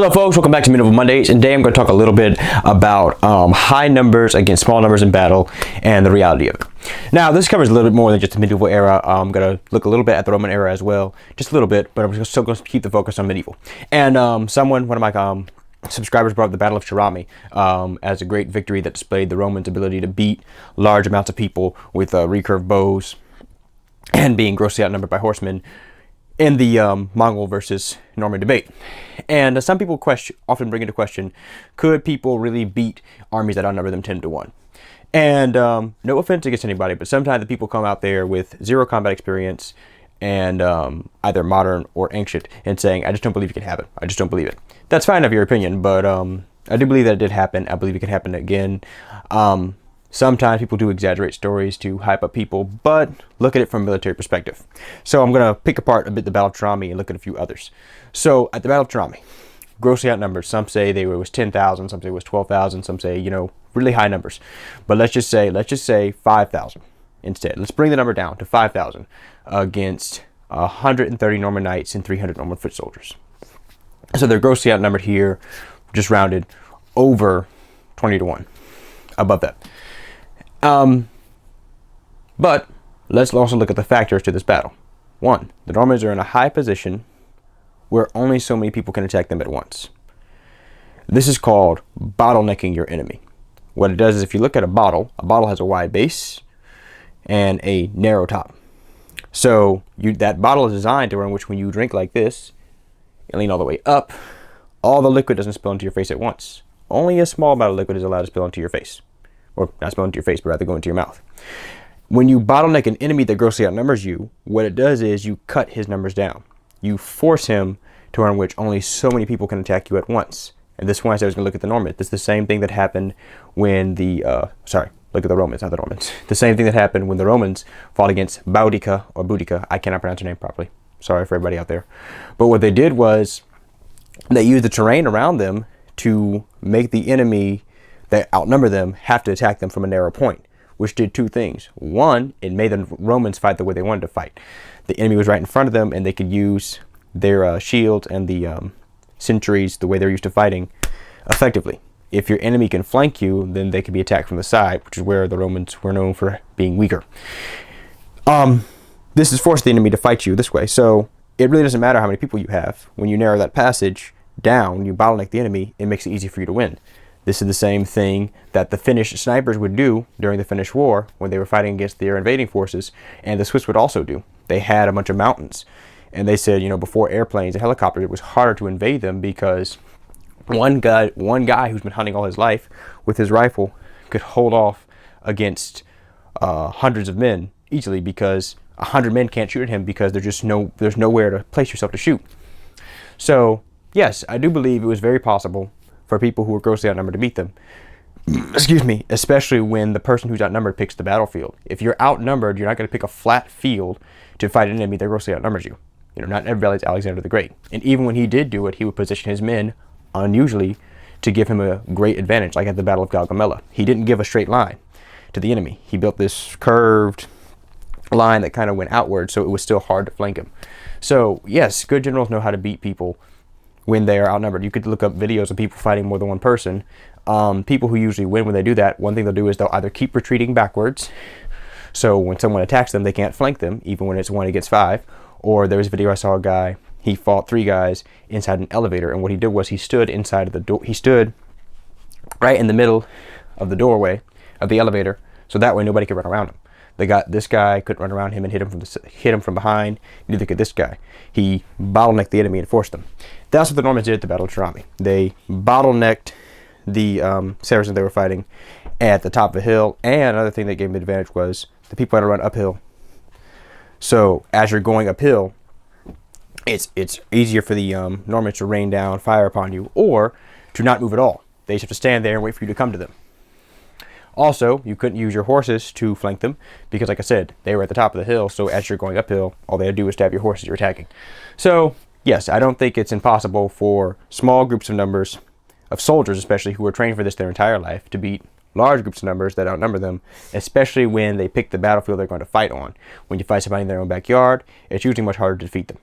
Hello folks, welcome back to Medieval Mondays, and today I'm going to talk a little bit about high numbers against small numbers in battle and the reality of it. Now this covers a little bit more than just the medieval era. I'm going to look a little bit at the Roman era as well, just a little bit, but I'm still going to keep the focus on medieval. And one of my subscribers brought up the Battle of Cherami as a great victory that displayed the Romans' ability to beat large amounts of people with recurved bows and being grossly outnumbered by horsemen in the Mongol versus Norman debate. And some people often bring into question, could people really beat armies that outnumber them 10 to 1? And no offense against anybody, but sometimes the people come out there with zero combat experience and either modern or ancient and saying, I just don't believe it can happen. I just don't believe it. That's fine of your opinion, but I do believe that it did happen. I believe it can happen again. Sometimes people do exaggerate stories to hype up people, but look at it from a military perspective. So I'm going to pick apart a bit the Battle of Cherami and look at a few others. So at the Battle of Cherami, grossly outnumbered. Some say it was 10,000, some say it was 12,000, some say, really high numbers. But let's just say 5,000 instead. Let's bring the number down to 5,000 against 130 Norman knights and 300 Norman foot soldiers. So they're grossly outnumbered here, just rounded over 20 to 1, above that. But let's also look at the factors to this battle. One, the Normans are in a high position where only so many people can attack them at once. This is called bottlenecking your enemy. What it does is, if you look at a bottle has a wide base and a narrow top. So that bottle is designed to run, which when you drink like this and lean all the way up, all the liquid doesn't spill into your face at once. Only a small amount of liquid is allowed to spill into your face. Or not spill into your face, but rather go into your mouth. When you bottleneck an enemy that grossly outnumbers you, what it does is you cut his numbers down. You force him to run which only so many people can attack you at once. And this one I said I was going to look at the Normans. It's the same thing that happened when look at the Romans, not the Normans. The same thing that happened when the Romans fought against Boudica. I cannot pronounce her name properly. Sorry for everybody out there. But what they did was they used the terrain around them to make the enemy that outnumber them have to attack them from a narrow point, which did two things. One, it made the Romans fight the way they wanted to fight. The enemy was right in front of them, and they could use their shields and the sentries the way they're used to fighting effectively. If your enemy can flank you, then they can be attacked from the side, which is where the Romans were known for being weaker. This has forced the enemy to fight you this way, so it really doesn't matter how many people you have. When you narrow that passage down, you bottleneck the enemy, it makes it easy for you to win. This is the same thing that the Finnish snipers would do during the Finnish War when they were fighting against their invading forces, and the Swiss would also do. They had a bunch of mountains, and they said, before airplanes and helicopters, it was harder to invade them because one guy who's been hunting all his life with his rifle could hold off against hundreds of men easily, because 100 men can't shoot at him because there's nowhere to place yourself to shoot. So yes, I do believe it was very possible for people who are grossly outnumbered to beat them. Excuse me, especially when the person who's outnumbered picks the battlefield. If you're outnumbered, you're not going to pick a flat field to fight an enemy that grossly outnumbers you. Not everybody's Alexander the Great. And even when he did do it, he would position his men unusually to give him a great advantage, like at the Battle of Gaugamela. He didn't give a straight line to the enemy. He built this curved line that kind of went outward, so it was still hard to flank him. So yes, good generals know how to beat people when they are outnumbered. You could look up videos of people fighting more than one person. People who usually win when they do that, one thing they'll do is they'll either keep retreating backwards, so when someone attacks them, they can't flank them, even when it's 1 against 5. Or there was a video I saw a guy, he fought 3 guys inside an elevator, and what he did was he stood inside of the door. He stood right in the middle of the doorway of the elevator, so that way nobody could run around him. This guy couldn't run around him and hit him from behind. Neither could this guy. He bottlenecked the enemy and forced them. That's what the Normans did at the Battle of Cherami. They bottlenecked the Saracens they were fighting at the top of a hill. And another thing that gave them the advantage was the people had to run uphill. So as you're going uphill, it's easier for the Normans to rain down fire upon you, or to not move at all. They just have to stand there and wait for you to come to them. Also, you couldn't use your horses to flank them because, like I said, they were at the top of the hill, so as you're going uphill, all they had to do was stab your horses you're attacking. So, yes, I don't think it's impossible for small groups of numbers of soldiers, especially who are trained for this their entire life, to beat large groups of numbers that outnumber them, especially when they pick the battlefield they're going to fight on. When you fight somebody in their own backyard, it's usually much harder to defeat them.